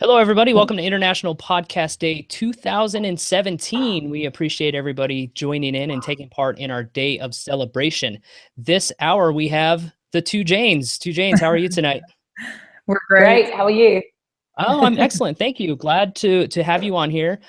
Hello, everybody. Welcome to International Podcast Day 2017. We appreciate everybody joining in and taking part in our day of celebration. This hour, we have the two Janes. Two Janes, how are you tonight? We're great. How are you? Oh, I'm excellent. Thank you. Glad to have you on here.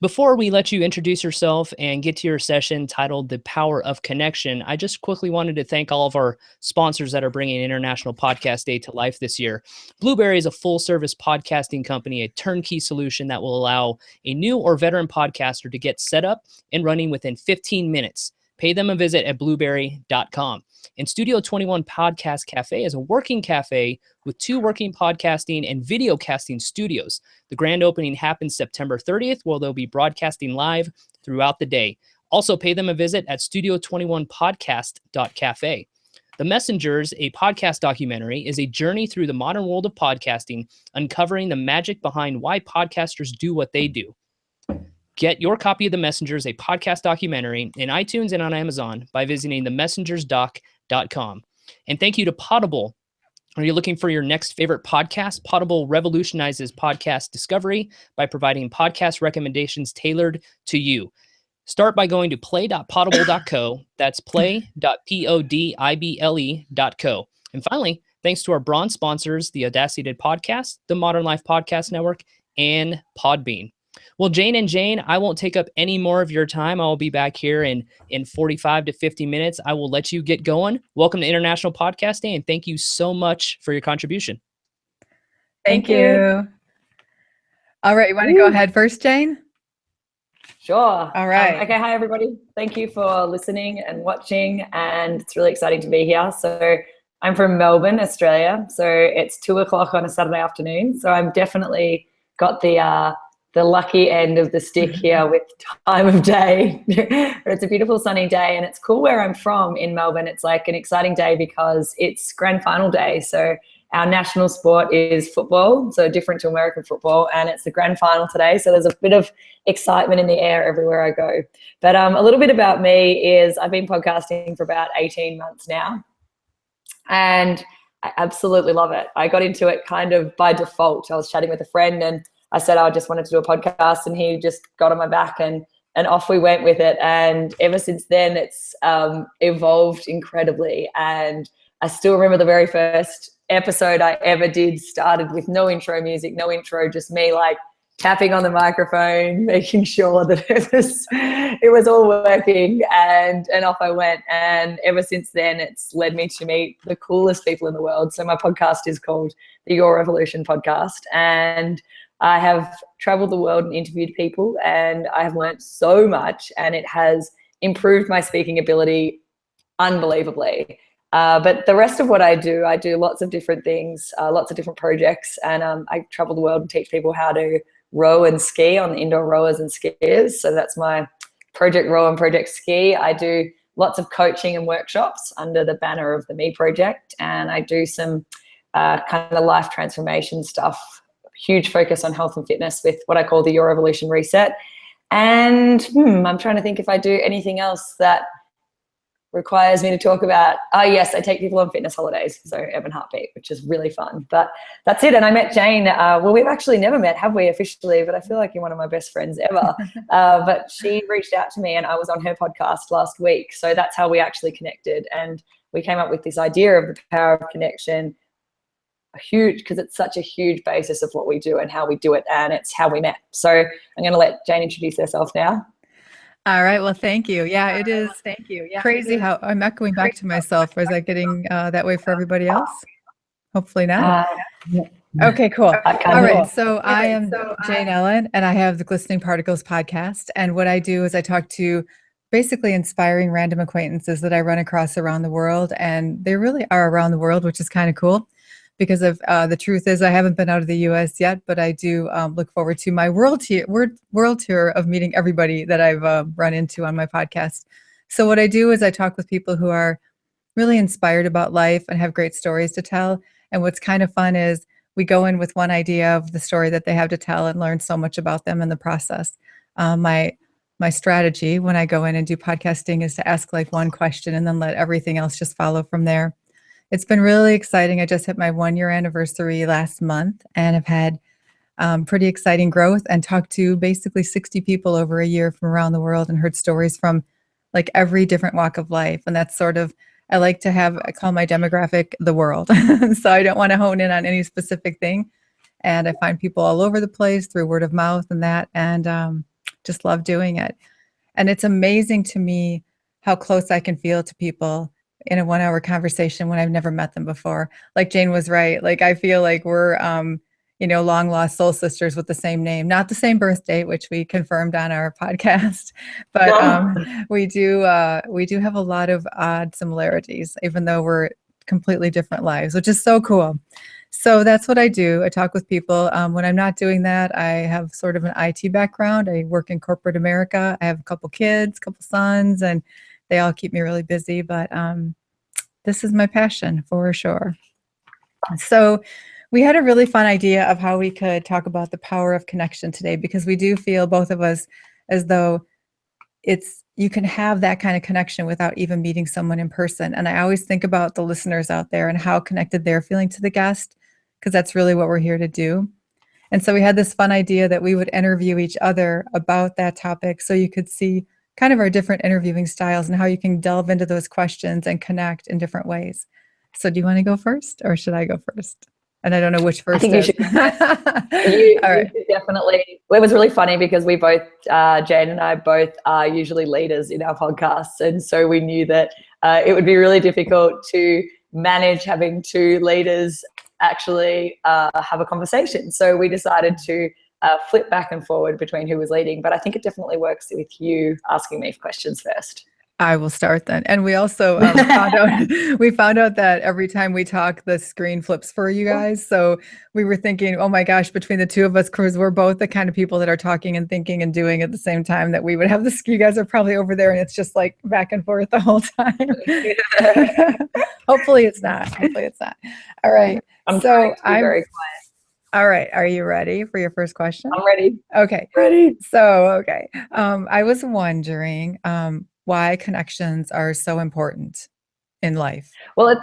Before we let you introduce yourself and get to your session titled The Power of Connection, I just quickly wanted to thank all of our sponsors that are bringing International Podcast Day to life this year. Blueberry is a full-service podcasting company, a turnkey solution that will allow a new or veteran podcaster to get set up and running within 15 minutes. Pay them a visit at blueberry.com. And Studio 21 Podcast Cafe is a working cafe with 2 working podcasting and video casting studios. The grand opening happens September 30th, where they'll be broadcasting live throughout the day. Also, pay them a visit at studio21podcast.cafe. The Messengers, a podcast documentary, is a journey through the modern world of podcasting, uncovering the magic behind why podcasters do what they do. Get your copy of The Messengers, a podcast documentary, in iTunes and on Amazon by visiting themessengersdoc.com. And thank you to Potable. Are you looking for your next favorite podcast? Potable revolutionizes podcast discovery by providing podcast recommendations tailored to you. Start by going to play.potable.co. That's play.podibele.co. And finally, thanks to our bronze sponsors, the Audacity Podcast, the Modern Life Podcast Network, and Podbean. Well, Jane and Jane, I won't take up any more of your time. I'll be back here in 45 to 50 minutes. I will let you get going. Welcome to International Podcast Day, and thank you so much for your contribution. Thank you. All right, you want to go ahead first, Jane? Sure. All right. Okay, hi, everybody. Thank you for listening and watching, and it's really exciting to be here. So I'm from Melbourne, Australia, so it's 2 o'clock on a Saturday afternoon, so I'm definitely got the lucky end of the stick here with time of day. But it's a beautiful sunny day, and it's cool where I'm from in Melbourne. It's like an exciting day because it's grand final day. So our national sport is football, so different to American football, and it's the grand final today. So there's a bit of excitement in the air everywhere I go. But a little bit about me is I've been podcasting for about 18 months now, and I absolutely love it. I got into it kind of by default. I was chatting with a friend, and I said I just wanted to do a podcast, and he just got on my back, and off we went with it. And ever since then, it's evolved incredibly. And I still remember the very first episode I ever did started with no intro music, no intro, just me like tapping on the microphone, making sure that it was all working, and off I went. And ever since then, it's led me to meet the coolest people in the world. So my podcast is called the Your Revolution Podcast, and I have traveled the world and interviewed people, and I have learned so much, and it has improved my speaking ability unbelievably. But the rest of what I do lots of different things, lots of different projects, and I travel the world and teach people how to row and ski on the indoor rowers and skiers. So that's my Project Row and Project Ski. I do lots of coaching and workshops under the banner of the Me Project, and I do some kind of life transformation stuff. Huge focus on health and fitness with what I call the Your Evolution Reset. And I'm trying to think if I do anything else that requires me to talk about. Oh, yes, I take people on fitness holidays, so Urban Heartbeat, which is really fun. But that's it. And I met Jane. Well, we've actually never met, have we, officially? But I feel like you're one of my best friends ever. But she reached out to me, and I was on her podcast last week. So that's how we actually connected. And we came up with this idea of the power of connection, because it's such a huge basis of what we do and how we do it, and it's how we met. So I'm going to let Jane introduce herself now. All right. Well, thank you. Yeah, it is crazy how I'm echoing back to myself. Or is that getting that way for everybody else? Hopefully not. Okay, cool. All right. So I am Jane Ellen, and I have the Glistening Particles podcast. And what I do is I talk to basically inspiring random acquaintances that I run across around the world. And they really are around the world, which is kind of cool. Because of the truth is I haven't been out of the U.S. yet, but I do look forward to my world tour of meeting everybody that I've run into on my podcast. So what I do is I talk with people who are really inspired about life and have great stories to tell. And what's kind of fun is we go in with one idea of the story that they have to tell and learn so much about them in the process. My strategy when I go in and do podcasting is to ask like one question and then let everything else just follow from there. It's been really exciting. I just hit my 1-year anniversary last month, and I've had pretty exciting growth, and talked to basically 60 people over a year from around the world and heard stories from like every different walk of life. And that's sort of, I like to have, I call my demographic the world. So I don't want to hone in on any specific thing. And I find people all over the place through word of mouth and that, and just love doing it. And it's amazing to me how close I can feel to people in a 1-hour conversation when I've never met them before. Like Jane was right. Like I feel like we're, long lost soul sisters with the same name, not the same birth date, which we confirmed on our podcast, but we do have a lot of odd similarities, even though we're completely different lives, which is so cool. So that's what I do. I talk with people. When I'm not doing that, I have sort of an IT background. I work in corporate America. I have a couple kids, couple sons, and they all keep me really busy. But this is my passion for sure. So we had a really fun idea of how we could talk about the power of connection today, because we do feel, both of us, as though you can have that kind of connection without even meeting someone in person. And I always think about the listeners out there and how connected they're feeling to the guest, because that's really what we're here to do. And so we had this fun idea that we would interview each other about that topic, so you could see kind of our different interviewing styles and how you can delve into those questions and connect in different ways. So do you want to go first, or should I go first? And I don't know which first. I think you should. All right. You should definitely. Well, it was really funny because we both, Jane and I, both are usually leaders in our podcasts, and so we knew that it would be really difficult to manage having two leaders actually have a conversation. So we decided to flip back and forward between who was leading. But I think it definitely works with you asking me questions first. I will start then. And we also found out that every time we talk, the screen flips for you guys. So we were thinking, oh my gosh, between the two of us, because we're both the kind of people that are talking and thinking and doing at the same time, that we would have this. You guys are probably over there, and it's just like back and forth the whole time. Hopefully it's not. All right. I'm very quiet. All right. Are you ready for your first question? I'm ready. Okay. Ready. So, okay. I was wondering why connections are so important in life. Well,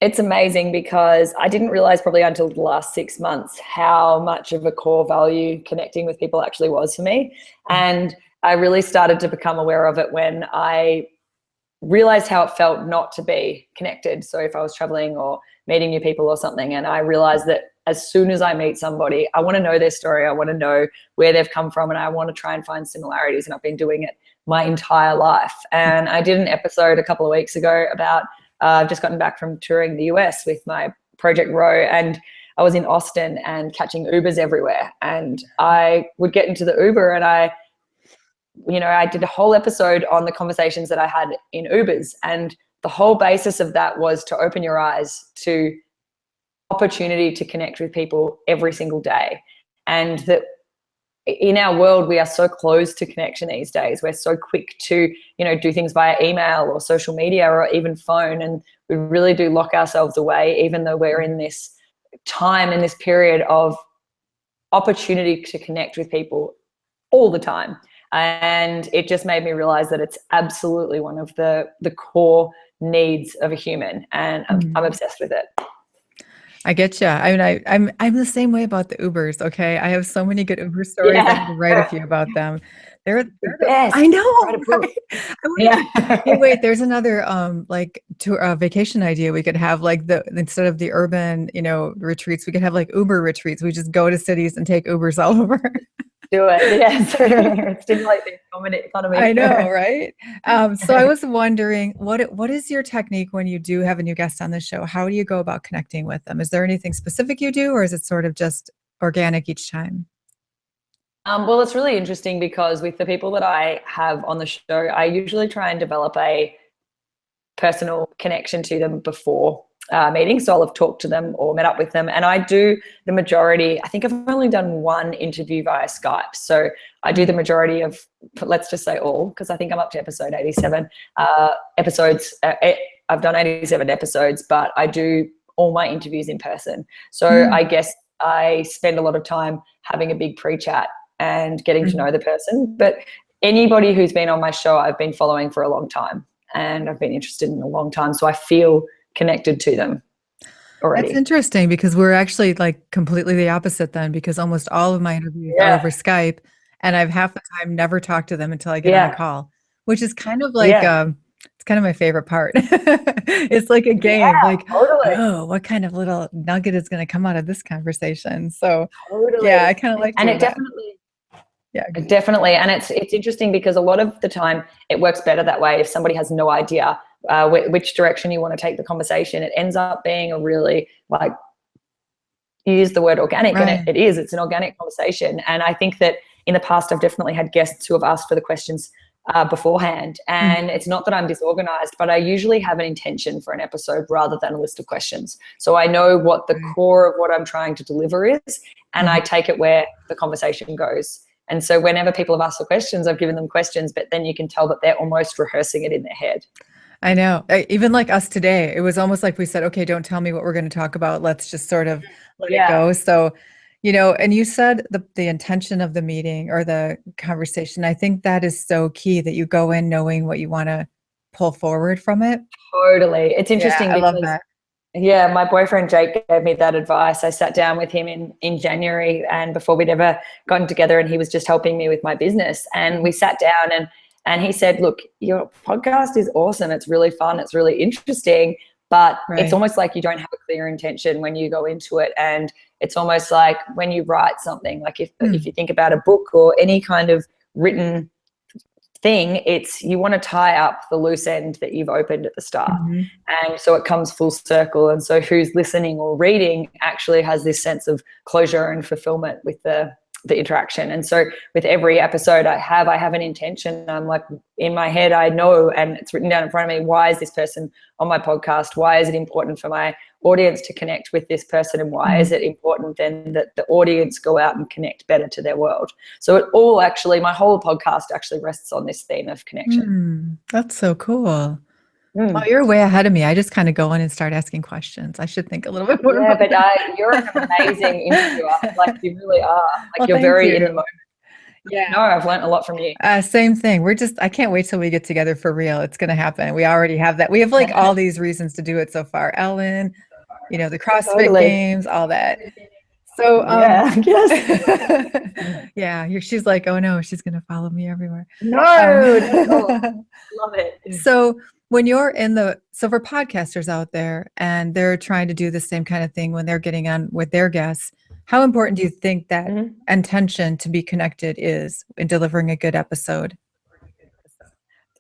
it's amazing, because I didn't realize probably until the last 6 months how much of a core value connecting with people actually was for me. And I really started to become aware of it when I realized how it felt not to be connected. So if I was traveling or meeting new people or something, and I realized that as soon as I meet somebody, I want to know their story. I want to know where they've come from, and I want to try and find similarities. And I've been doing it my entire life. And I did an episode a couple of weeks ago about, I've just gotten back from touring the US with my Project Row, and I was in Austin and catching Ubers everywhere. And I would get into the Uber, and I did a whole episode on the conversations that I had in Ubers. And the whole basis of that was to open your eyes to opportunity to connect with people every single day. And that in our world, we are so close to connection these days. We're so quick to, do things via email or social media or even phone. And we really do lock ourselves away, even though we're in this time, in this period of opportunity to connect with people all the time. And it just made me realize that it's absolutely one of the core needs of a human. And I'm obsessed with it. I get you. I mean, I'm the same way about the Ubers. Okay, I have so many good Uber stories. Yeah. I have to write a few about them. They're the best. I know. Right? Hey, wait. There's another vacation idea we could have. Like instead of the urban, retreats, we could have like Uber retreats. We just go to cities and take Ubers all over. Do it. Yes. Stimulate the economy. I know, right? So I was wondering, what is your technique when you do have a new guest on the show? How do you go about connecting with them? Is there anything specific you do, or is it sort of just organic each time? Well, it's really interesting, because with the people that I have on the show, I usually try and develop a personal connection to them before meeting. So I'll have talked to them or met up with them. And I do the majority, I think I've only done one interview via Skype. So I do the majority of, let's just say all, because I think I'm up to episode 87 episodes. I've done 87 episodes, but I do all my interviews in person. So I guess I spend a lot of time having a big pre-chat and getting to know the person. But anybody who's been on my show, I've been following for a long time, and I've been interested in a long time. So I feel connected to them. already. That's interesting because we're actually like completely the opposite then, because almost all of my interviews are over Skype, and I've half the time never talked to them until I get on a call, which is kind of like, it's kind of my favorite part. It's like a game, like, oh, what kind of little nugget is going to come out of this conversation? So yeah, I kind of like and doing it that. Definitely. And it's interesting because a lot of the time it works better that way. If somebody has no idea which direction you want to take the conversation, it ends up being a really, like, you use the word organic, and it's an organic conversation. And I think that in the past, I've definitely had guests who have asked for the questions beforehand. And it's not that I'm disorganized, but I usually have an intention for an episode rather than a list of questions. So I know what the core of what I'm trying to deliver is, and I take it where the conversation goes. And so whenever people have asked for questions, I've given them questions, but then you can tell that they're almost rehearsing it in their head. I know. Even like us today, it was almost like we said, okay, don't tell me what we're going to talk about. Let's just sort of let it go. So, you know, and you said the intention of the meeting or the conversation. I think that is so key, that you go in knowing what you want to pull forward from it. Totally. It's interesting because, I love that. Yeah, my boyfriend Jake gave me that advice. I sat down with him in January, and before we'd ever gotten together, and he was just helping me with my business. And we sat down, and he said, look, your podcast is awesome. It's really fun. It's really interesting, but it's almost like you don't have a clear intention when you go into it. And it's almost like when you write something, like if you think about a book or any kind of written thing, it's you want to tie up the loose end that you've opened at the start. And so it comes full circle. And so who's listening or reading actually has this sense of closure and fulfillment with the interaction. And so with every episode I have an intention. I'm like, in my head, I know, and it's written down in front of me, why is this person on my podcast? Why is it important for my audience to connect with this person? And why is it important then that the audience go out and connect better to their world? So it all actually, my whole podcast actually rests on this theme of connection. That's so cool. Oh, you're way ahead of me. I just kind of go in and start asking questions. I should think a little bit more. Yeah, but you're an amazing interviewer. Like, you really are. Like, you're very in the moment. Yeah. No, I've learned a lot from you. Same thing. I can't wait till we get together for real. It's going to happen. We already have that. We have like all these reasons to do it so far. Ellen, you know, the CrossFit games, all that. So, she's like, oh no, she's going to follow me everywhere. No, love it. So when you're so for podcasters out there and they're trying to do the same kind of thing when they're getting on with their guests, how important do you think that intention to be connected is in delivering a good episode?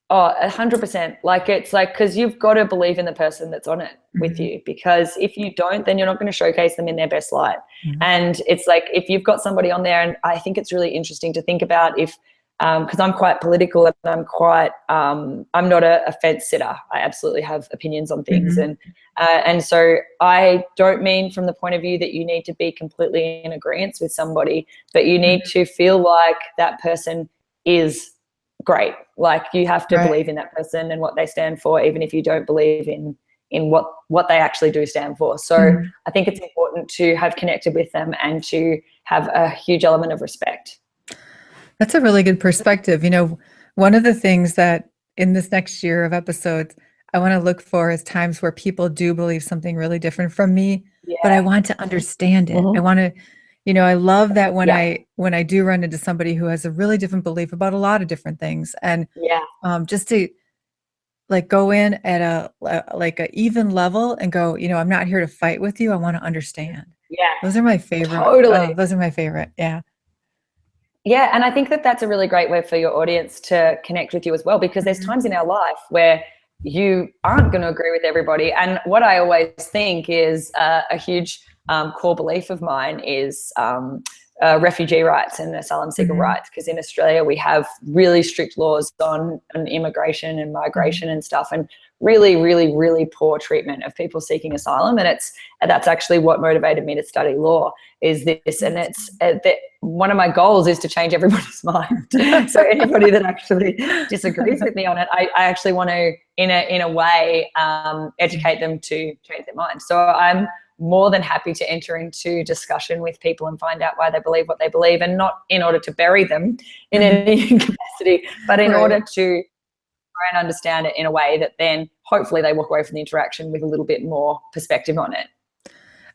Oh, 100%. Like, it's like, because you've got to believe in the person that's on it with you, because if you don't, then you're not going to showcase them in their best light. And it's like, if you've got somebody on there, and I think it's really interesting to think about if, because I'm quite political and I'm quite, I'm not a fence sitter. I absolutely have opinions on things. And so I don't mean from the point of view that you need to be completely in agreement with somebody, but you need to feel like that person is great. Like, you have to believe in that person and what they stand for, even if you don't believe in what they actually do stand for. So I think it's important to have connected with them and to have a huge element of respect. That's a really good perspective. You know, one of the things that in this next year of episodes, I want to look for is times where people do believe something really different from me, but I want to understand it. I want to, you know, I love that when I do run into somebody who has a really different belief about a lot of different things, and just to like go in at a even level and go, you know, I'm not here to fight with you. I want to understand. Those are my favorite. Totally. Those are my favorite. Yeah, and I think that that's a really great way for your audience to connect with you as well, because there's times in our life where you aren't going to agree with everybody. And what I always think is a huge core belief of mine is refugee rights and asylum seeker rights, because in Australia we have really strict laws on immigration and migration and stuff, and really, really, really poor treatment of people seeking asylum. And that's actually what motivated me to study law, is this. And it's one of my goals is to change everybody's mind. So anybody that actually disagrees with me on it, I actually want to, in a way, educate them to change their mind. So I'm more than happy to enter into discussion with people and find out why they believe what they believe, and not in order to bury them in any capacity, but in order to try and understand it in a way that then hopefully they walk away from the interaction with a little bit more perspective on it.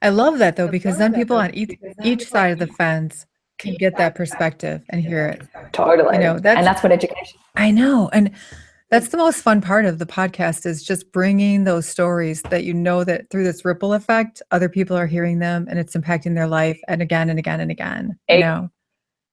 I love that though, because then people on each side of the fence can get that perspective and hear it. Totally. You know, and that's what education. I know. And that's the most fun part of the podcast, is just bringing those stories that, you know, that through this ripple effect, other people are hearing them and it's impacting their life, and again and again and again, you know?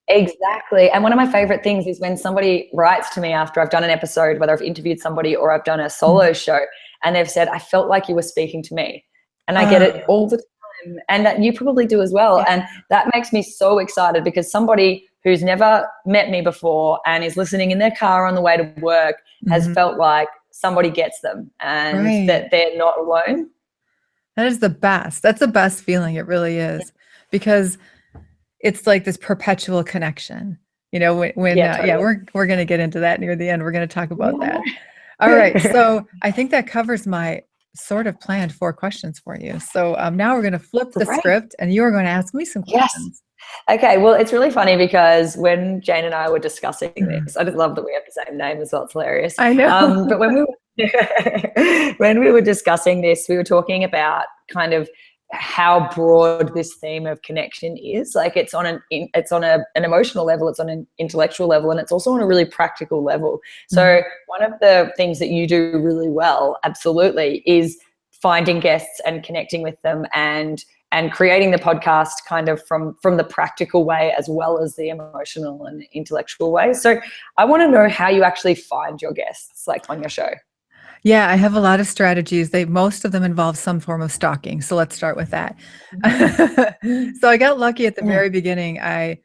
Exactly. And one of my favorite things is when somebody writes to me after I've done an episode, whether I've interviewed somebody or I've done a solo show, and they've said, I felt like you were speaking to me. And I get it all the time. And that you probably do as well. And that makes me so excited, because somebody who's never met me before and is listening in their car on the way to work has felt like somebody gets them, and that they're not alone. That is the best. That's the best feeling. It really is, because it's like this perpetual connection, you know, when we're going to get into that near the end. We're going to talk about that. All right. So I think that covers my sort of planned 4 questions for you. So now we're going to flip the script, and you are going to ask me some questions. Okay. Well, it's really funny because when Jane and I were discussing this, I just love that we have the same name as well. It's hilarious. I know. But when we were discussing this, we were talking about kind of how broad this theme of connection is. Like, it's on an emotional level, it's on an intellectual level, and it's also on a really practical level. So one of the things that you do really well, absolutely, is finding guests and connecting with them, and creating the podcast kind of from the practical way as well as the emotional and intellectual way. So I want to know how you actually find your guests, like, on your show. Yeah, I have a lot of strategies. Most of them involve some form of stalking. So let's start with that. So I got lucky at the very beginning. I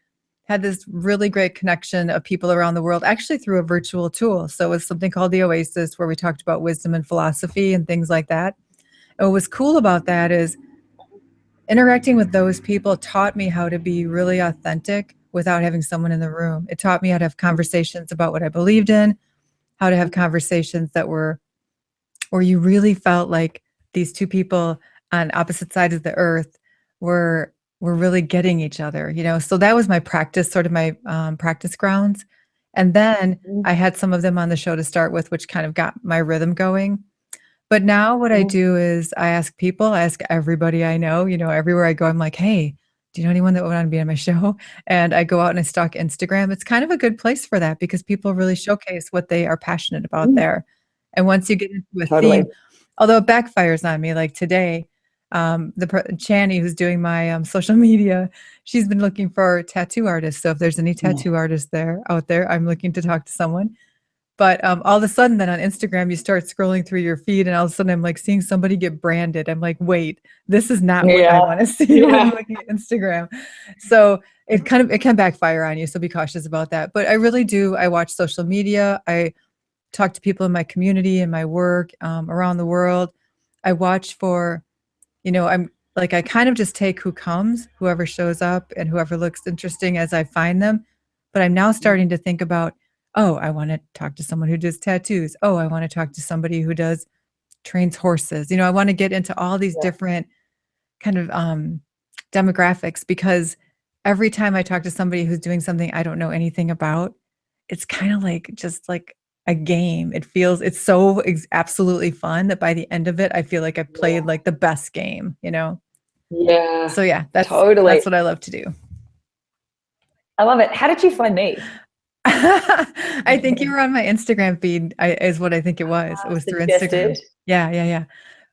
had this really great connection of people around the world, actually through a virtual tool. So it was something called the Oasis, where we talked about wisdom and philosophy and things like that. And what was cool about that is interacting with those people taught me how to be really authentic without having someone in the room. It taught me how to have conversations about what I believed in, how to have conversations that were where you really felt like these two people on opposite sides of the earth were really getting each other, you know? So that was my practice, sort of my practice grounds. And then I had some of them on the show to start with, which kind of got my rhythm going. But now what I do is I ask everybody I know, you know, everywhere I go, I'm like, hey, do you know anyone that would want to be on my show? And I go out and I stalk Instagram. It's kind of a good place for that, because people really showcase what they are passionate about there. And once you get into a theme, although it backfires on me, like today, Chani, who's doing my social media, she's been looking for tattoo artists. So if there's any tattoo artists out there, I'm looking to talk to someone. But all of a sudden, then on Instagram, you start scrolling through your feed, and all of a sudden, I'm like seeing somebody get branded. I'm like, wait, this is not what I want to see when I'm looking at Instagram. So it can backfire on you. So be cautious about that. But I really do. I watch social media. I talk to people in my community and my work around the world. I watch for, you know, I kind of just take who comes, whoever shows up, and whoever looks interesting as I find them. But I'm now starting to think about, oh, I want to talk to someone who does tattoos. Oh, I want to talk to somebody who trains horses. You know, I want to get into all these different kind of demographics, because every time I talk to somebody who's doing something I don't know anything about, it's kind of like just like a game. It's so absolutely fun that by the end of it, I feel like I played like the best game, you know? Yeah. So yeah, that's what I love to do. I love it. How did you find me? I think you were on my Instagram feed, is what I think it was. It was through Instagram. Yeah.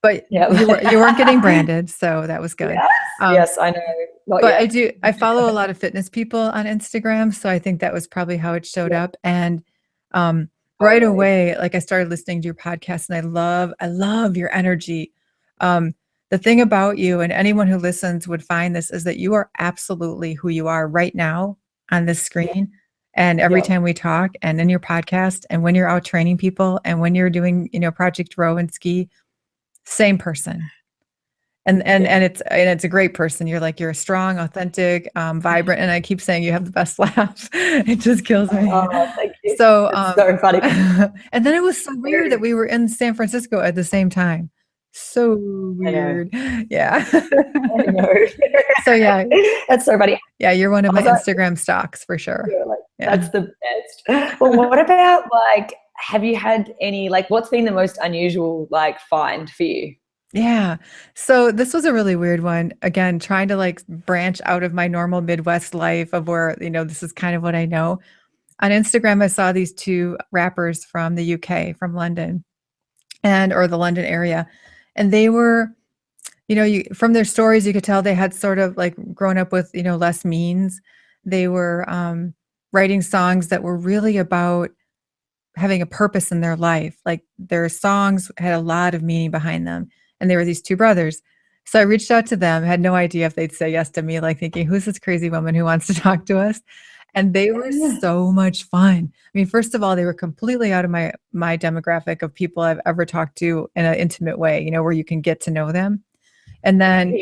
But you weren't getting branded, so that was good. Yes, I know. But I follow a lot of fitness people on Instagram, so I think that was probably how it showed up. And right away, like, I started listening to your podcast, and I love your energy. The thing about you, and anyone who listens would find this, is that you are absolutely who you are right now on this screen. And every time we talk, and in your podcast, and when you're out training people, and when you're doing, you know, Project Row and Ski, same person. And it's a great person. You're a strong, authentic, vibrant, and I keep saying you have the best laugh. It just kills me. Oh, thank you. So, so funny. And then it was so weird that we were in San Francisco at the same time. So weird. Yeah. I know. So yeah, that's so funny. Yeah, you're one of my Instagram stocks for sure. That's the best. Well, what about have you had any, what's been the most unusual find for you? Yeah. So this was a really weird one. Again, trying to like branch out of my normal Midwest life of where, this is kind of what I know. On Instagram, I saw these two rappers from the UK, from London or the London area. And they were, from their stories, you could tell they had sort of like grown up with, less means. They were writing songs that were really about having a purpose in their life. Like their songs had a lot of meaning behind them. And they were these two brothers. So I reached out to them, had no idea if they'd say yes to me, like thinking, who's this crazy woman who wants to talk to us? And they were so much fun. I mean, first of all, they were completely out of my demographic of people I've ever talked to in an intimate way, where you can get to know them. And then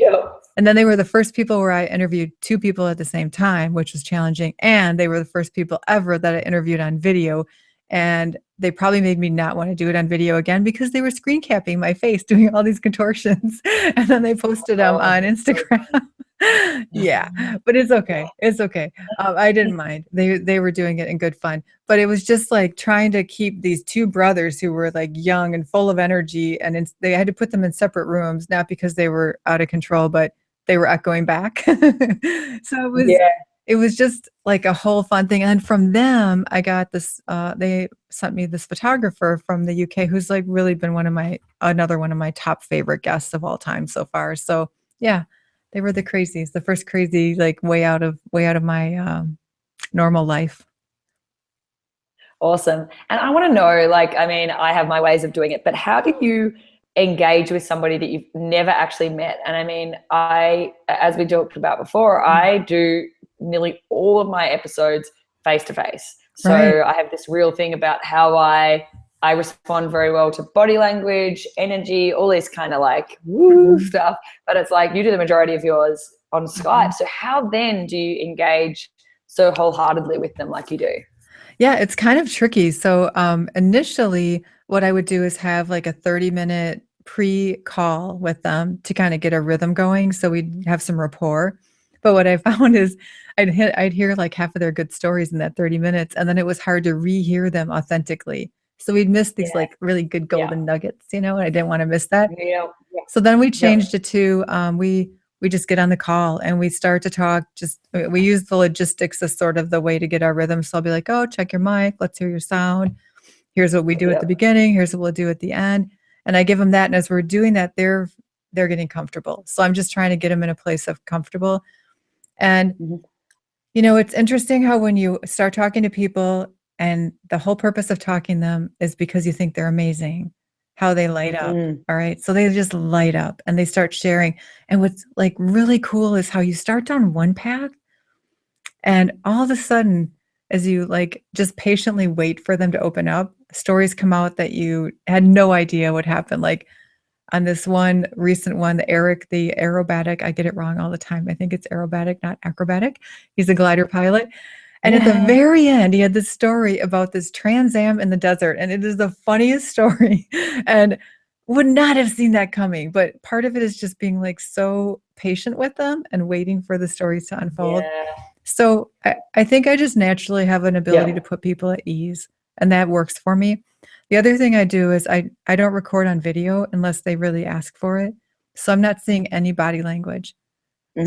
they were the first people where I interviewed two people at the same time, which was challenging. And they were the first people ever that I interviewed on video. And they probably made me not want to do it on video again because they were screen capping my face doing all these contortions. And then they posted them on Instagram. Yeah, but it's okay. It's okay. I didn't mind. They were doing it in good fun. But it was just like trying to keep these two brothers who were like young and full of energy. And they had to put them in separate rooms, not because they were out of control, but they were echoing back. So it was just like a whole fun thing. And from them, I got this, they sent me this photographer from the UK who's like really been another one of my top favorite guests of all time so far. So yeah, they were the crazies, the first crazy, like way out of my normal life. Awesome. And I want to know, like, I mean, I have my ways of doing it, but how do you engage with somebody that you've never actually met? And I mean, as we talked about before, I do nearly all of my episodes face to face. So Right. I have this real thing about how I respond very well to body language, energy, all this kind of like woo stuff. But it's like you do the majority of yours on Skype. So how then do you engage so wholeheartedly with them like you do? Yeah, it's kind of tricky. So initially, what I would do is have like a 30-minute pre-call with them to kind of get a rhythm going, so we'd have some rapport. But what I found is I'd hear like half of their good stories in that 30 minutes, and then it was hard to rehear them authentically. So we'd miss these like really good golden nuggets, and I didn't want to miss that. Yeah. So then we changed it to we just get on the call and we start to talk. We use the logistics as sort of the way to get our rhythm. So I'll be like, oh, check your mic. Let's hear your sound. Here's what we do at the beginning. Here's what we'll do at the end. And I give them that. And as we're doing that, they're getting comfortable. So I'm just trying to get them in a place of comfortable. And, it's interesting how when you start talking to people and the whole purpose of talking to them is because you think they're amazing, how they light up. All right. So they just light up and they start sharing. And what's like really cool is how you start down one path and all of a sudden, as you like just patiently wait for them to open up, stories come out that you had no idea would happen. Like on this one recent one, the aerobatic, I get it wrong all the time. I think it's aerobatic, not acrobatic. He's a glider pilot. And at the very end, he had this story about this Trans Am in the desert. And it is the funniest story and would not have seen that coming. But part of it is just being like so patient with them and waiting for the stories to unfold. So I think I just naturally have an ability to put people at ease, and that works for me. The other thing I do is I don't record on video unless they really ask for it. So I'm not seeing any body language.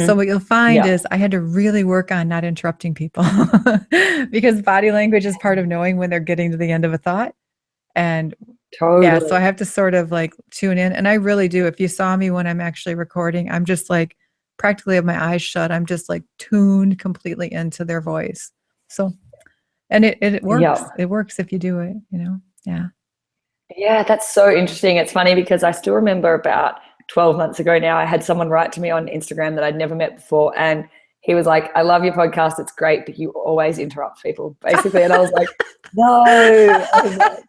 So what you'll find is I had to really work on not interrupting people because body language is part of knowing when they're getting to the end of a thought. And yeah, so I have to sort of like tune in. And I really do. If you saw me when I'm actually recording, I'm just like practically have my eyes shut. I'm just like tuned completely into their voice. So, and it works. It works if you do it, Yeah. Yeah, that's so interesting. It's funny because I still remember about 12 months ago now, I had someone write to me on Instagram that I'd never met before. And he was like, I love your podcast. It's great, but you always interrupt people, basically. And I was like, no. I was like,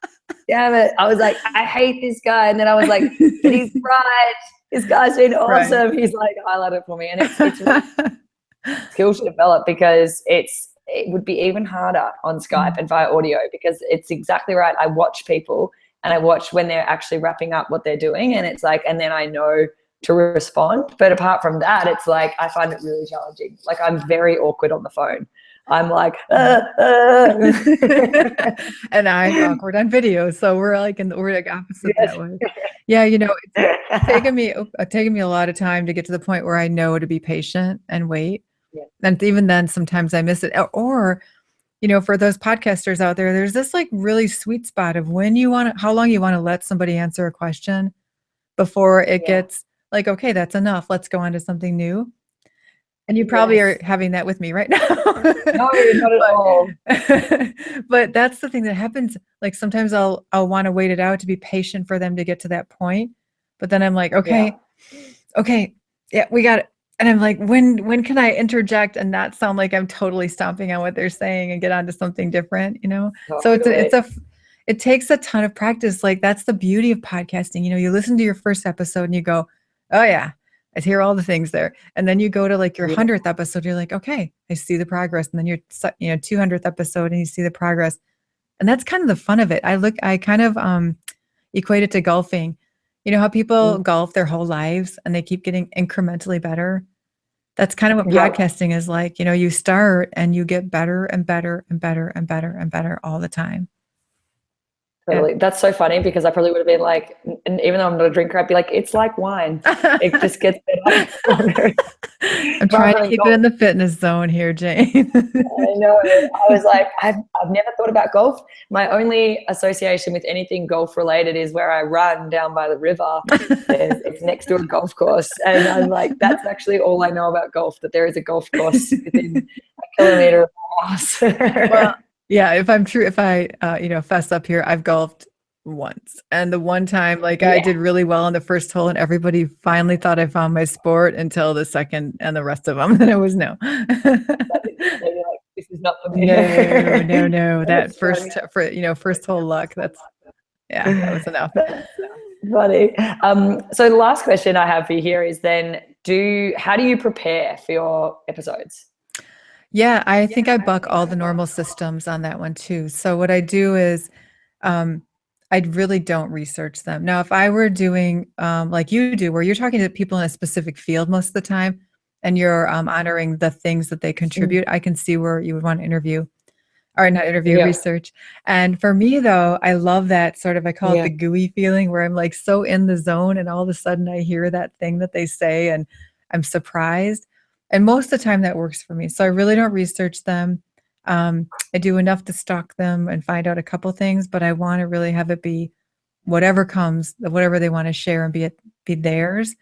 damn it. I was like, I hate this guy. And then I was like, but he's right. This guy's been awesome. Right. He's like, highlight it for me. And it's really skill to develop because it would be even harder on Skype and via audio because it's exactly right. I watch people and I watch when they're actually wrapping up what they're doing. And it's like, and then I know to respond. But apart from that, it's like I find it really challenging. Like I'm very awkward on the phone. I'm like, and I'm awkward on video. So we're like opposite that way. Yeah, it's taken me a lot of time to get to the point where I know to be patient and wait. Yeah. And even then, sometimes I miss it. Or, for those podcasters out there, there's this like really sweet spot of how long you want to let somebody answer a question before it gets like, okay, that's enough. Let's go on to something new. And you probably are having that with me right now. No, not at all. But that's the thing that happens. Like sometimes I'll want to wait it out to be patient for them to get to that point. But then I'm like, okay, yeah, we got it. And I'm like, when can I interject and not sound like I'm totally stomping on what they're saying and get on to something different, So it takes a ton of practice. Like that's the beauty of podcasting. You listen to your first episode and you go, oh yeah, I hear all the things there. And then you go to like your 100th episode, you're like, okay, I see the progress. And then your 200th episode and you see the progress. And that's kind of the fun of it. I kind of equate it to golfing. You know how people golf their whole lives and they keep getting incrementally better? That's kind of what podcasting is like. You start and you get better and better and better and better and better all the time. Totally. That's so funny because I probably would have been like, and even though I'm not a drinker, I'd be like, it's like wine. It just gets better. I'm trying to keep it in the fitness zone here, Jane. I know. I was like, I've never thought about golf. My only association with anything golf related is where I run down by the river. It's next to a golf course. And I'm like, that's actually all I know about golf, that there is a golf course within a kilometer of my house. Well, yeah, if I fess up here, I've golfed once. And the one time, I did really well on the first hole and everybody finally thought I found my sport until the second and the rest of them. Then it was no. Like, this is not for me. No. That first hole luck, that was enough. Funny. So the last question I have for you here is then, how do you prepare for your episodes? Yeah, I think I buck all the normal systems on that one too. So what I do is I really don't research them. Now, if I were doing like you do, where you're talking to people in a specific field most of the time, and you're honoring the things that they contribute, I can see where you would want to research. And for me, though, I love that sort of, I call it the gooey feeling where I'm like so in the zone and all of a sudden I hear that thing that they say and I'm surprised. And most of the time that works for me. So I really don't research them. I do enough to stalk them and find out a couple things, but I want to really have it be whatever comes, whatever they want to share and be theirs.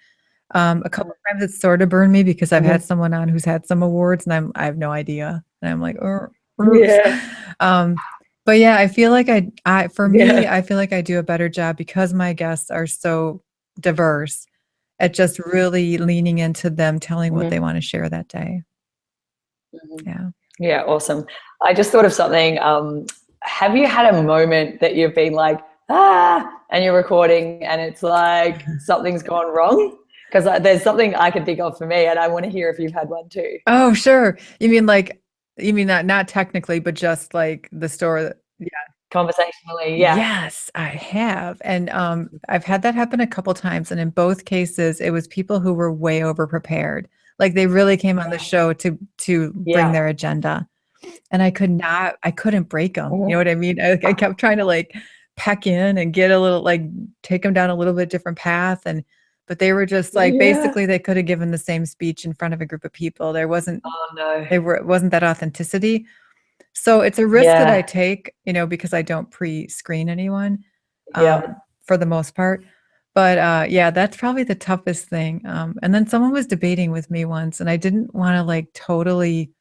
A couple of times it's sort of burned me because I've had someone on who's had some awards and I have no idea. And I'm like, but yeah, I feel like I feel like I do a better job because my guests are so diverse at just really leaning into them, telling what they want to share that day. Yeah, awesome. I just thought of something. Have you had a moment that you've been like, and you're recording and it's like something's gone wrong? Because there's something I can think of for me and I want to hear if you've had one too. Oh, sure. You mean not technically, but just like the story? Yeah. Conversationally, yeah. Yes, I have. And I've had that happen a couple times. And in both cases, it was people who were way over prepared. Like they really came on the show to bring their agenda. And I couldn't break them. You know what I mean? I kept trying to like peck in and get a little, like take them down a little bit different path. But they were just like, basically they could have given the same speech in front of a group of people. There wasn't, it wasn't that authenticity. So it's a risk that I take, because I don't pre-screen anyone for the most part. But that's probably the toughest thing. And then someone was debating with me once and I didn't want to like totally,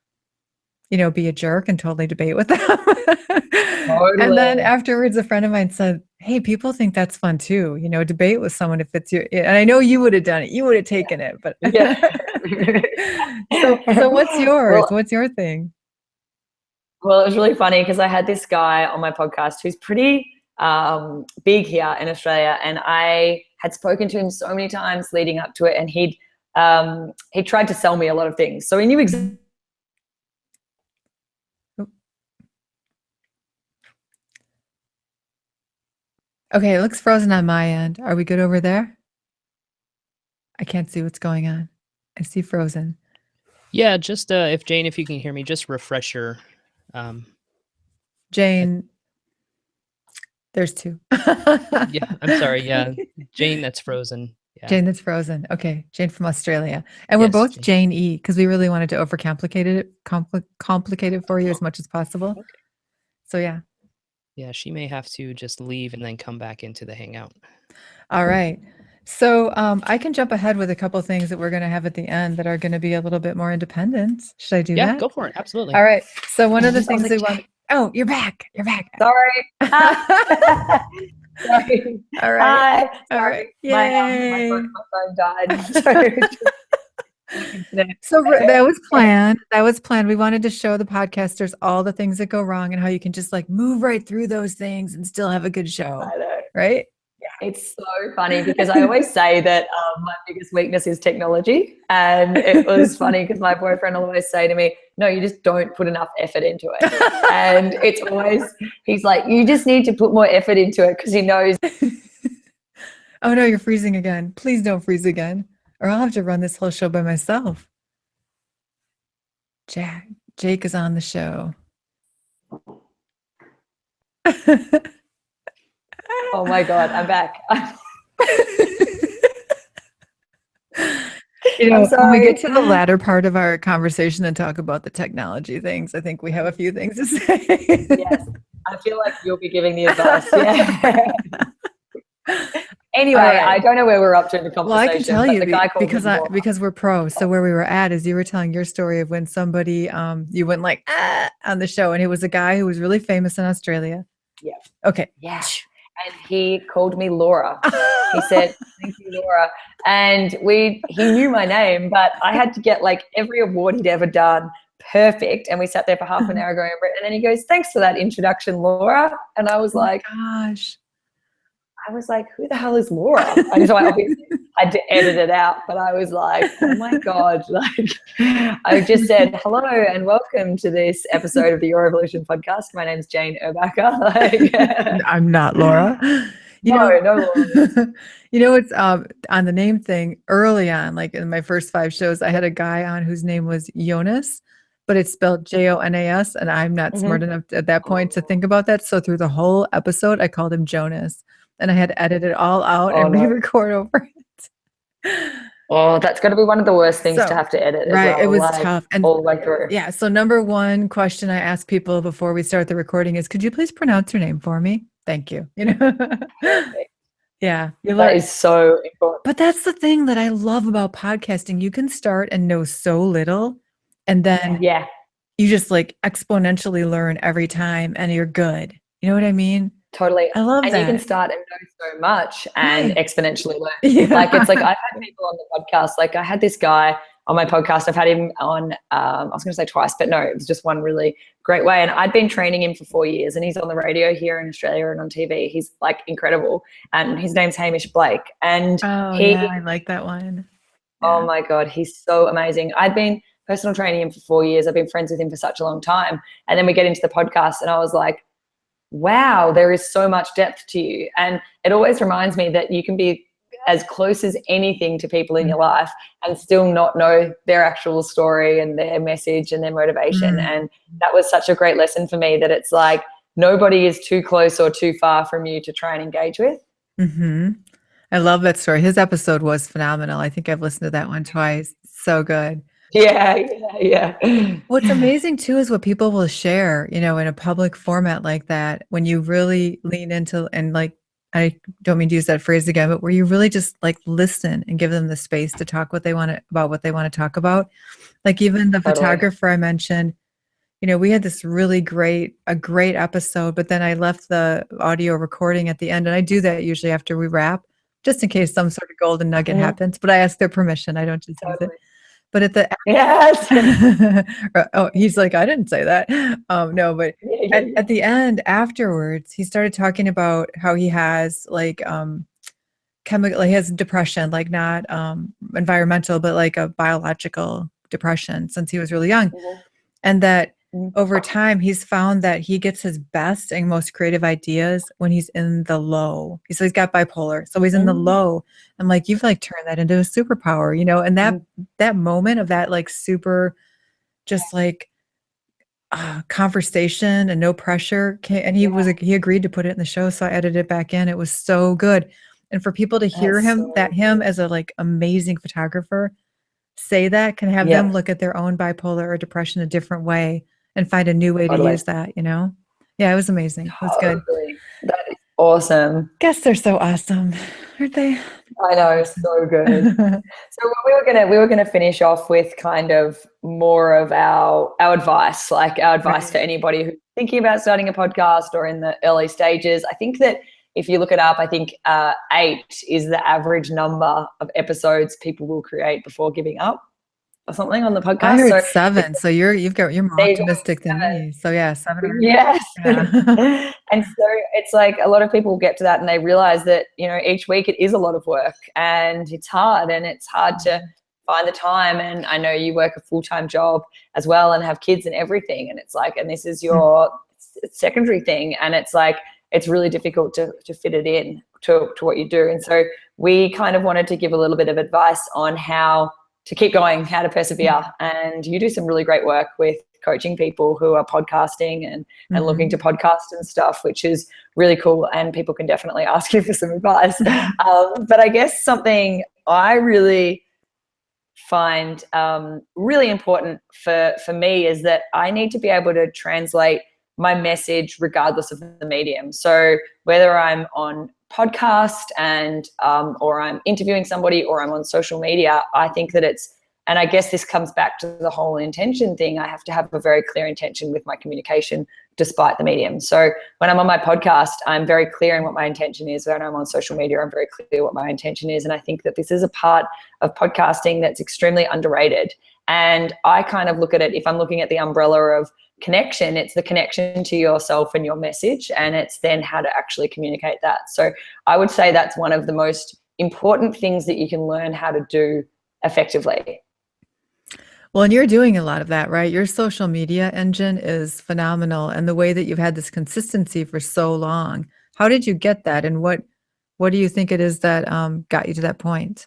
be a jerk and totally debate with them. And then afterwards, a friend of mine said, hey, people think that's fun too. Debate with someone if it's your, and I know you would have done it. You would have taken it, but so what's yours? What's your thing? Well, it was really funny because I had this guy on my podcast who's pretty big here in Australia, and I had spoken to him so many times leading up to it, and he tried to sell me a lot of things. So he knew exactly. Okay, it looks frozen on my end. Are we good over there? I can't see what's going on. I see frozen. Yeah, just if Jane, if you can hear me, just refresh your. Jane, there's two. Yeah, I'm sorry. Yeah, Jane, that's frozen. Yeah. Jane, that's frozen. Okay, Jane from Australia, and we're Yes, both Jane. Jane E because we really wanted to overcomplicate it, complicate it for you as much as possible. Okay. So yeah. Yeah, she may have to just leave and then come back into the Hangout. All right. So I can jump ahead with a couple things that we're going to have at the end that are going to be a little bit more independent. Should I do Yeah, that? go for it. Absolutely. All right. So one of the things we want. Oh, you're back. You're back. Sorry. Sorry. All right. Hi. All right. My Yay. phone died. So that was planned. That was planned. We wanted to show the podcasters all the things that go wrong and how you can just like move right through those things and still have a good show. I know. Right? Yeah. It's so funny because I always say that my biggest weakness is technology. And it was funny because my boyfriend will always say to me, no, you just don't put enough effort into it. And it's always, he's like, you just need to put more effort into it because he knows. Oh no, you're freezing again. Please don't freeze again. Or I'll have to run this whole show by myself. Jake is on the show. Oh my God, I'm back. When we get to the latter part of our conversation and talk about the technology things, I think we have a few things to say. Yes, I feel like you'll be giving the advice. Yeah. Anyway, right. I don't know where we're up to in the conversation. Well, I can tell you because we're pros. So where we were at is you were telling your story of when somebody you went like on the show, and it was a guy who was really famous in Australia. Yeah. Okay. Yeah. And he called me Laura. He said, "Thank you, Laura." And he knew my name, but I had to get like every award he'd ever done perfect. And we sat there for half an hour going over it. And then he goes, "Thanks for that introduction, Laura." And I was like, "Gosh." I was like, who the hell is Laura? And so I obviously had to edit it out, but I was like, oh my God. Like, I just said, hello and welcome to this episode of the Your Evolution podcast. My name's Jane Erbacher. Like, I'm not Laura. No, Laura. It's on the name thing early on, like in my first 5 shows, I had a guy on whose name was Jonas, but it's spelled Jonas. And I'm not smart enough at that point to think about that. So through the whole episode, I called him Jonas. And I had to edit it all out and re-record over it. Oh, that's got to be one of the worst things to have to edit. Right. As well, it was tough. And all the way through. Yeah. So number one question I ask people before we start the recording is, could you please pronounce your name for me? Thank you. Yeah. That is so important. But that's the thing that I love about podcasting. You can start and know so little, and then you just like exponentially learn every time and you're good. You know what I mean? Totally. I love that. And you can start and know so much and exponentially learn. Yeah. Like, it's like I've had people on the podcast. Like, I had this guy on my podcast. I've had him on, I was going to say twice, but no, it was just one really great way. And I'd been training him for 4 years, and he's on the radio here in Australia and on TV. He's like incredible. And his name's Hamish Blake. And I like that one. Yeah. Oh my God, he's so amazing. I'd been personal training him for 4 years. I've been friends with him for such a long time. And then we get into the podcast and I was like, wow, there is so much depth to you. And it always reminds me that you can be as close as anything to people in your life and still not know their actual story and their message and their motivation. And that was such a great lesson for me, that it's like nobody is too close or too far from you to try and engage with. I love that story. His episode was phenomenal. I think I've listened to that one twice. So good. Yeah. What's amazing too is what people will share, in a public format like that, when you really lean into, and like, I don't mean to use that phrase again, but where you really just like listen and give them the space to talk about what they want to talk about. Like even the photographer I mentioned, we had this really great episode, but then I left the audio recording at the end. And I do that usually after we wrap, just in case some sort of golden nugget happens, but I ask their permission. I don't just use it. But at the he's like, I didn't say that. No, but at the end afterwards, he started talking about how he has like chemical, he has depression, like not environmental, but like a biological depression since he was really young, and that over time, he's found that he gets his best and most creative ideas when he's in the low. So he's got bipolar. So he's in the low. I'm like, you've like turned that into a superpower, you know, and that moment of that like super just like conversation and no pressure. And he was he agreed to put it in the show. So I edited it back in. It was so good. And for people to hear him as a like amazing photographer say that can have them look at their own bipolar or depression a different way and find a new way to use that, you know? Yeah, it was amazing. It was good. That is awesome. Guess they're so awesome, aren't they? I know, so good. So we were gonna finish off with kind of more of our advice, like our advice for anybody who's thinking about starting a podcast or in the early stages. I think that if you look it up, I think 8 is the average number of episodes people will create before giving up or something on the podcast. I heard 7, so you're more optimistic than me. So yeah, 7. Yes. Yeah. And so it's like a lot of people get to that and they realize that, you know, each week it is a lot of work and it's hard to find the time. And I know you work a full-time job as well and have kids and everything. And it's like, and this is your secondary thing. And it's like, it's really difficult to fit it in to what you do. And so we kind of wanted to give a little bit of advice on how to keep going, how to persevere. And you do some really great work with coaching people who are podcasting and looking to podcast and stuff, which is really cool. And people can definitely ask you for some advice. But I guess something I really find really important for me is that I need to be able to translate my message regardless of the medium. So whether I'm on podcast and or I'm interviewing somebody or I'm on social media, I think that and I guess this comes back to the whole intention thing. I have to have a very clear intention with my communication despite the medium. So when I'm on my podcast, I'm very clear in what my intention is. When I'm on social media, I'm very clear what my intention is. And I think that this is a part of podcasting that's extremely underrated. And I kind of look at it, if I'm looking at the umbrella of connection, it's the connection to yourself and your message, and it's then how to actually communicate that. So I would say that's one of the most important things that you can learn how to do effectively. Well, and you're doing a lot of that, right? Your social media engine is phenomenal, and the way that you've had this consistency for so long. How did you get that, and what do you think it is that got you to that point?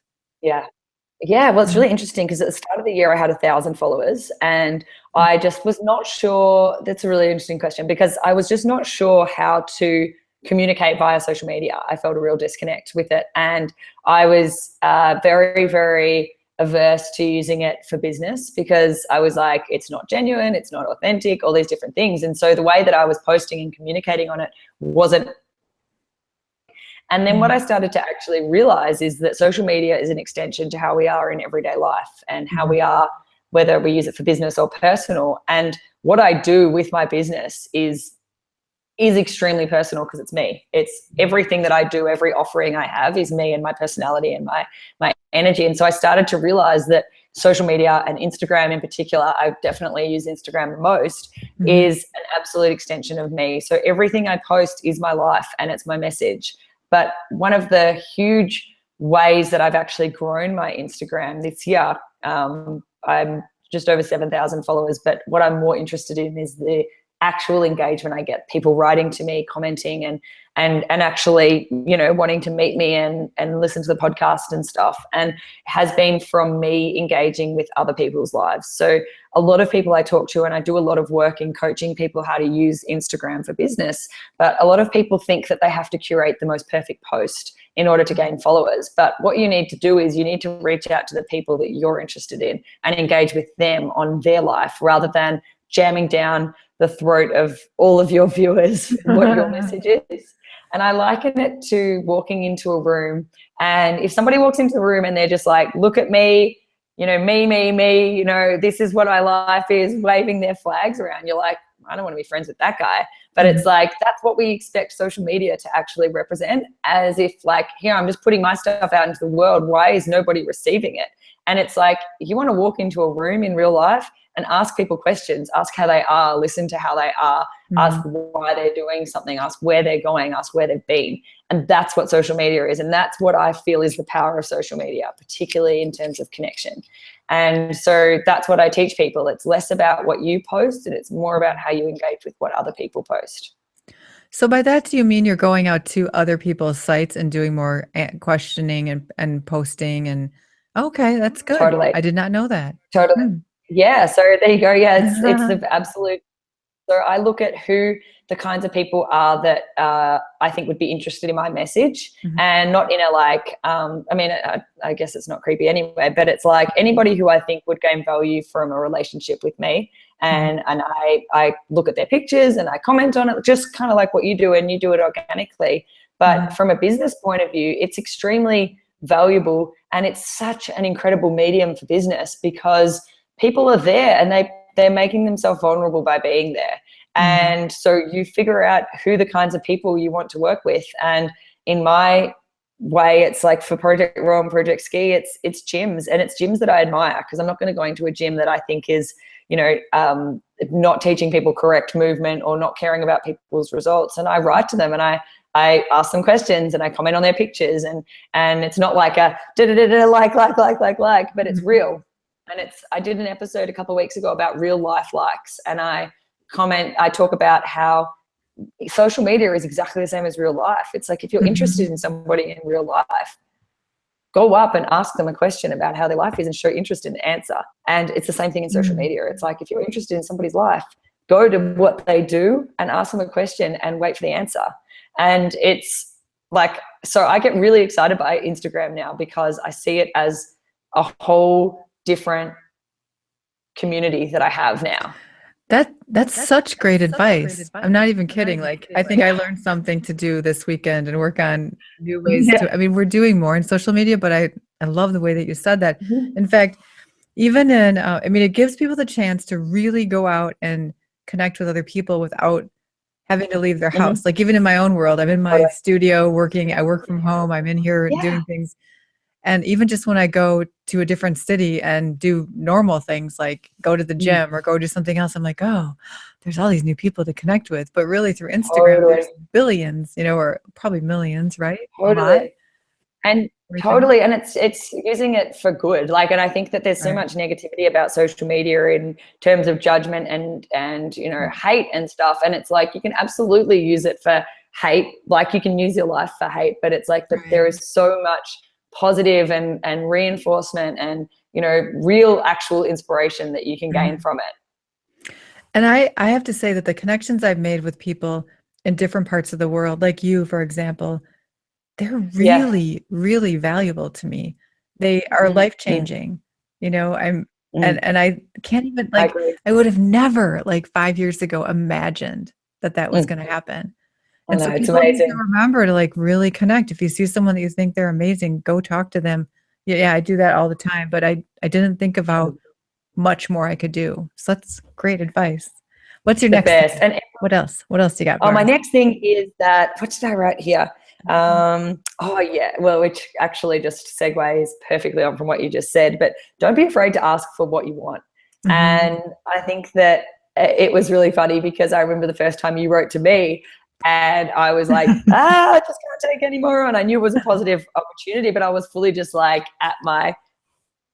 Yeah, well, it's really interesting because at the start of the year, I had 1,000 followers and I just was not sure. That's a really interesting question because I was just not sure how to communicate via social media. I felt a real disconnect with it. And I was very, very averse to using it for business because I was like, it's not genuine, it's not authentic, all these different things. And so the way that I was posting and communicating on it wasn't. And then what I started to actually realize is that social media is an extension to how we are in everyday life and how we are, whether we use it for business or personal. And what I do with my business is extremely personal because it's me. It's everything that I do, every offering I have is me and my personality and my energy. And so I started to realize that social media and Instagram in particular, I definitely use Instagram the most, is an absolute extension of me. So everything I post is my life and it's my message. But one of the huge ways that I've actually grown my Instagram this year, I'm just over 7,000 followers, but what I'm more interested in is the actual engagement I get, people writing to me, commenting and actually, you know, wanting to meet me and listen to the podcast and stuff, and has been from me engaging with other people's lives. So a lot of people I talk to, and I do a lot of work in coaching people how to use Instagram for business, but a lot of people think that they have to curate the most perfect post in order to gain followers. But what you need to do is you need to reach out to the people that you're interested in and engage with them on their life rather than jamming down the throat of all of your viewers what your message is. And I liken it to walking into a room, and if somebody walks into the room and they're just like, look at me, you know, me, you know, this is what my life is, waving their flags around, you're like, I don't want to be friends with that guy. But it's like, that's what we expect social media to actually represent, as if like, here, I'm just putting my stuff out into the world. Why is nobody receiving it? And it's like, you want to walk into a room in real life and ask people questions, ask how they are, listen to how they are, ask why they're doing something, ask where they're going, ask where they've been. And that's what social media is. And that's what I feel is the power of social media, particularly in terms of connection. And so that's what I teach people. It's less about what you post and it's more about how you engage with what other people post. So by that, do you mean you're going out to other people's sites and doing more questioning and posting? And okay, that's good. Totally. I did not know that. Totally. Yeah. So there you go. Yeah. It's the absolute. So I look at who the kinds of people are that I think would be interested in my message, and not in a like, I mean, I guess it's not creepy anyway, but it's like anybody who I think would gain value from a relationship with me. And I look at their pictures and I comment on it, just kind of like what you do, and you do it organically. But from a business point of view, it's extremely valuable, and it's such an incredible medium for business because people are there and they're making themselves vulnerable by being there. And so you figure out who the kinds of people you want to work with. And in my way, it's like for Project Raw and Project Ski, it's gyms, and it's gyms that I admire, because I'm not going to go into a gym that I think is, you know, not teaching people correct movement or not caring about people's results. And I write to them and I ask them questions and I comment on their pictures, and it's not like a like, but it's real. And I did an episode a couple of weeks ago about real life likes, and I talk about how social media is exactly the same as real life. It's like, if you're interested in somebody in real life, go up and ask them a question about how their life is and show interest in the answer. And it's the same thing in social media. It's like, if you're interested in somebody's life, go to what they do and ask them a question and wait for the answer. And it's like, so I get really excited by Instagram now because I see it as a whole different community that I have now. That's such great advice. I'm not even kidding. Like, I think I learned something to do this weekend and work on new ways to, I mean, we're doing more in social media, but I love the way that you said that. In fact, even in, I mean, it gives people the chance to really go out and connect with other people without having to leave their house. Like, even in my own world, I'm in my studio working, I work from home, I'm in here doing things. And even just when I go to a different city and do normal things like go to the gym or go do something else, I'm like, oh, there's all these new people to connect with. But really through Instagram, there's billions, you know, or probably millions, right? Totally. And totally. And it's using it for good. Like, and I think that there's so much negativity about social media in terms of judgment and you know, hate and stuff. And it's like, you can absolutely use it for hate. Like, you can use your life for hate, but it's like that there is so much positive and reinforcement and, you know, real actual inspiration that you can gain from it. And I have to say that the connections I've made with people in different parts of the world, like you, for example, they're really, really valuable to me. They are life-changing, you know, and I can't even, like, I would have never, like 5 years ago, imagined that was going to happen. And so people need to remember to, like, really connect. If you see someone that you think they're amazing, go talk to them. Yeah, I do that all the time, but I didn't think of how much more I could do. So that's great advice. What's your next thing? And what else? What else do you got? Oh, my next thing is that, what did I write here? Which actually just segues perfectly on from what you just said, but don't be afraid to ask for what you want. And I think that it was really funny because I remember the first time you wrote to me, and I was like, I just can't take any more. And I knew it was a positive opportunity, but I was fully just like at my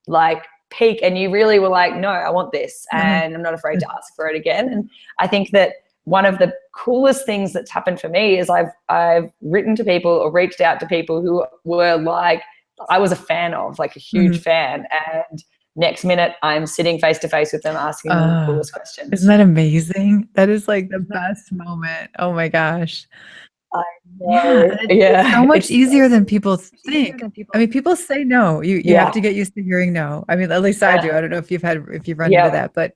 like peak. And you really were like, no, I want this. And I'm not afraid to ask for it again. And I think that one of the coolest things that's happened for me is I've written to people or reached out to people who were like, I was a fan of, like a huge fan. And next minute I'm sitting face to face with them asking them the coolest questions. Isn't that amazing? That is like the best moment. Oh my gosh. I know. It's so much easier than people think. I mean, people say no. You have to get used to hearing no. I mean, at least I do. I don't know if you've run into that, but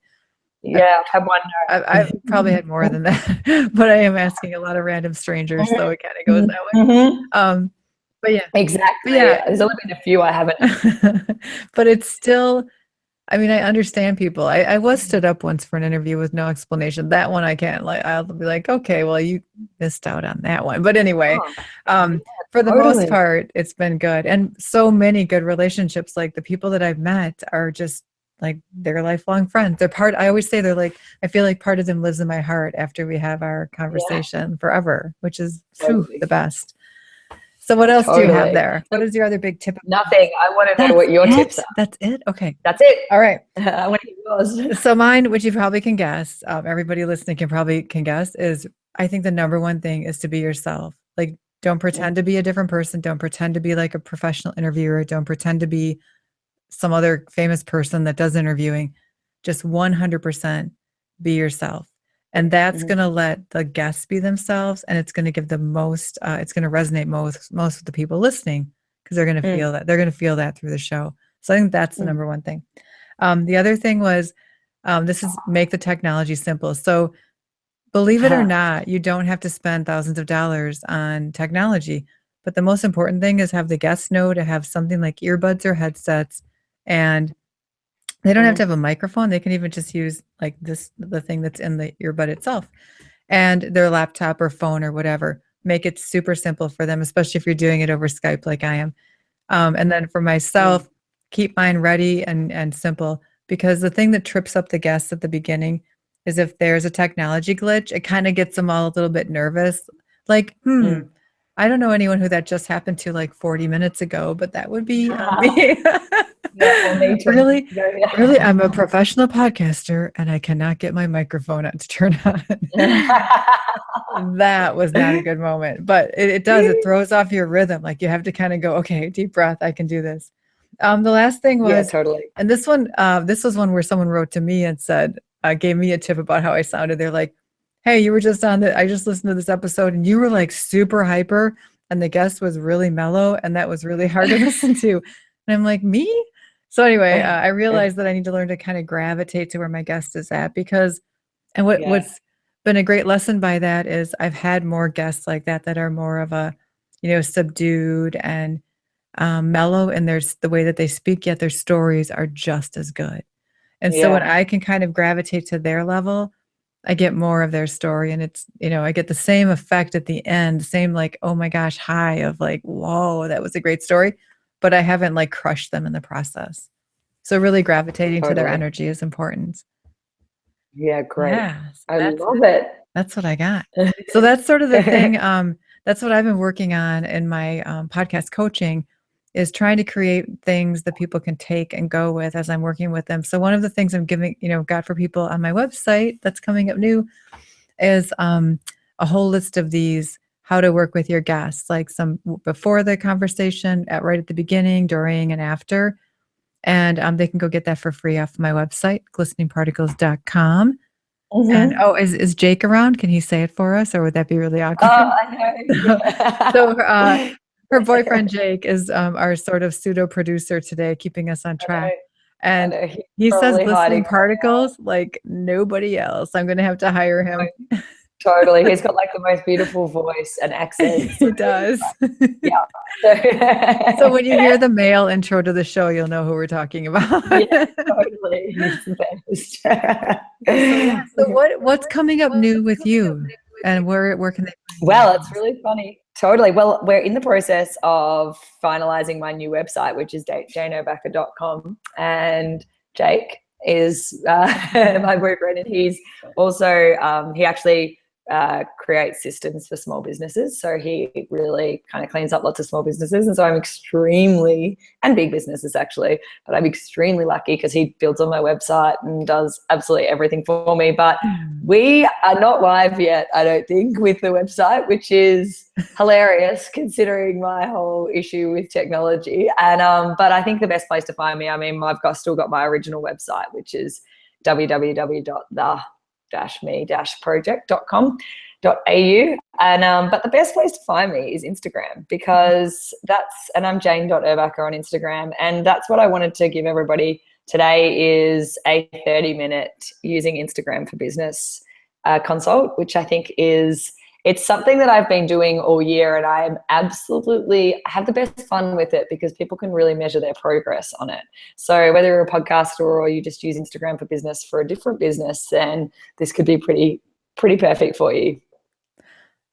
I've had one no. I've probably had more than that, but I am asking a lot of random strangers, so it kind of goes that way. But yeah, exactly. There's only been a few I haven't. But it's still, I mean, I understand people. I was stood up once for an interview with no explanation. That one I can't, like, I'll be like, okay, well, you missed out on that one. But anyway, for the most part, it's been good. And so many good relationships. Like, the people that I've met are just like they're lifelong friends. I always say they're like, I feel like part of them lives in my heart after we have our conversation forever, which is the best. So what else do you have there? What is your other big tip? Nothing. I want to know what your tips are. That's it? Okay. That's it. All right. I want to hear yours. So mine, which you probably can guess, everybody listening can guess, is I think the number one thing is to be yourself. Like, don't pretend to be a different person. Don't pretend to be like a professional interviewer. Don't pretend to be some other famous person that does interviewing. Just 100% be yourself. And that's going to let the guests be themselves, and it's going to give the most, it's going to resonate most with the people listening, because they're going to feel that. They're going to feel that through the show. So I think that's the number one thing. The other thing was, this is make the technology simple. So believe it or not, you don't have to spend thousands of dollars on technology. But the most important thing is have the guests know to have something like earbuds or headsets, and they don't have to have a microphone. They can even just use like the thing that's in the earbud itself, and their laptop or phone or whatever. Make it super simple for them, especially if you're doing it over Skype like I am. And then for myself, keep mine ready and simple, because the thing that trips up the guests at the beginning is if there's a technology glitch, it kind of gets them all a little bit nervous. Like, I don't know anyone who that just happened to like 40 minutes ago, but that would be me. Really, I'm a professional podcaster and I cannot get my microphone to turn on. That was not a good moment, but it does. It throws off your rhythm. Like you have to kind of go, okay, deep breath. I can do this. The last thing was, and this was one where someone wrote to me and said, gave me a tip about how I sounded. They're like, hey, you were just I just listened to this episode and you were like super hyper and the guest was really mellow and that was really hard to listen to. And I'm like, me? So anyway, I realized that I need to learn to kind of gravitate to where my guest is at, because, and what's been a great lesson by that is I've had more guests like that are more of a, subdued and mellow, and there's the way that they speak, yet their stories are just as good. And so when I can kind of gravitate to their level, I get more of their story, and it's, I get the same effect at the end, same like, oh my gosh, high of like, whoa, that was a great story, but I haven't like crushed them in the process. So really gravitating to their energy is important. Yeah, great. Yeah, I love it. That's what I got. So that's sort of the thing. That's what I've been working on in my podcast coaching, is trying to create things that people can take and go with as I'm working with them. So one of the things I'm giving, got for people on my website that's coming up new is a whole list of these, how to work with your guests, like some before the conversation, right at the beginning, during, and after. And they can go get that for free off my website, glisteningparticles.com. And is Jake around? Can he say it for us, or would that be really awkward? Oh, I know. So her boyfriend Jake is our sort of pseudo producer today, keeping us on track. And he says glistening particles like nobody else. I'm going to have to hire him. Totally. He's got like the most beautiful voice and accent. He does. Yeah. So when you hear the male intro to the show, you'll know who we're talking about. Yeah, totally. He's the best. So what's coming up new with you, and where can they find you? Well, it's really funny. Totally. Well, we're in the process of finalizing my new website, which is janeerbacher.com, and Jake is my boyfriend, and he's also he actually creates systems for small businesses. So he really kind of cleans up lots of small businesses. And so I'm extremely, and big businesses actually, but I'm extremely lucky because he builds on my website and does absolutely everything for me. But we are not live yet, I don't think, with the website, which is hilarious considering my whole issue with technology. And but I think the best place to find me, I mean, still got my original website, which is www.the-me-project.com.au. And but the best place to find me is Instagram, because and I'm jane.erbacher on Instagram, and that's what I wanted to give everybody today, is a 30-minute using Instagram for business consult, which I think it's something that I've been doing all year, and I have the best fun with it because people can really measure their progress on it. So whether you're a podcaster or you just use Instagram for business for a different business, then this could be pretty perfect for you.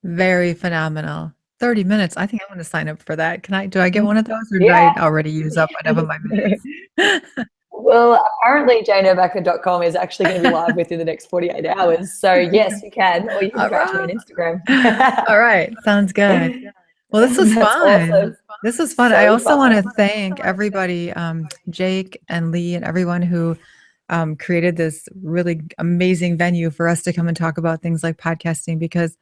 Very phenomenal. 30 minutes. I think I want to sign up for that. Do I get one of those, or did I already use up enough of my minutes? Well, apparently janeerbacher.com is actually going to be live within the next 48 hours. So yes, you can, or you can write to me on Instagram. All right. Sounds good. Well, this was That's fun. awesome. This was fun. So I also want to fun. thank everybody, Jake and Lee and everyone who created this really amazing venue for us to come and talk about things like podcasting, because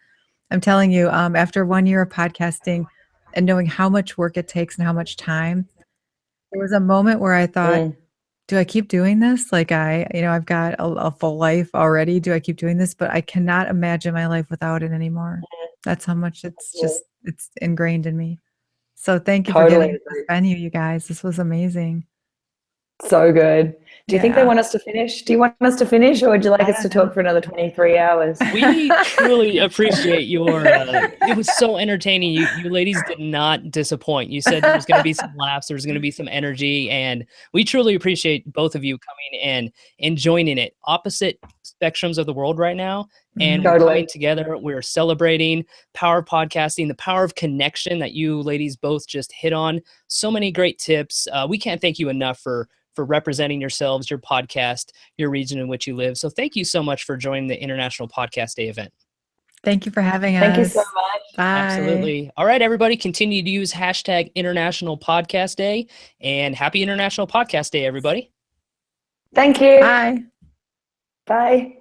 I'm telling you, after 1 year of podcasting and knowing how much work it takes and how much time, there was a moment where I thought, do I keep doing this? Like I've got a full life already. Do I keep doing this? But I cannot imagine my life without it anymore. That's how much it's ingrained in me. So thank you for giving us this venue, you guys. This was amazing. So good. Do you think they Yeah. want us to finish? Do you want us to finish, or would you like us to talk for another 23 hours? We truly appreciate your, it was so entertaining. You ladies did not disappoint. You said there was going to be some laughs, there was going to be some energy, and we truly appreciate both of you coming and joining it. Opposite spectrums of the world right now, and we're coming together. We're celebrating power of podcasting, the power of connection that you ladies both just hit on. So many great tips. We can't thank you enough for representing yourselves, your podcast, your region in which you live. So thank you so much for joining the International Podcast Day event. Thank you for having us. Thank you so much. Bye. Absolutely. All right, everybody, continue to use hashtag International Podcast Day, and happy International Podcast Day, everybody. Thank you. Bye. Bye.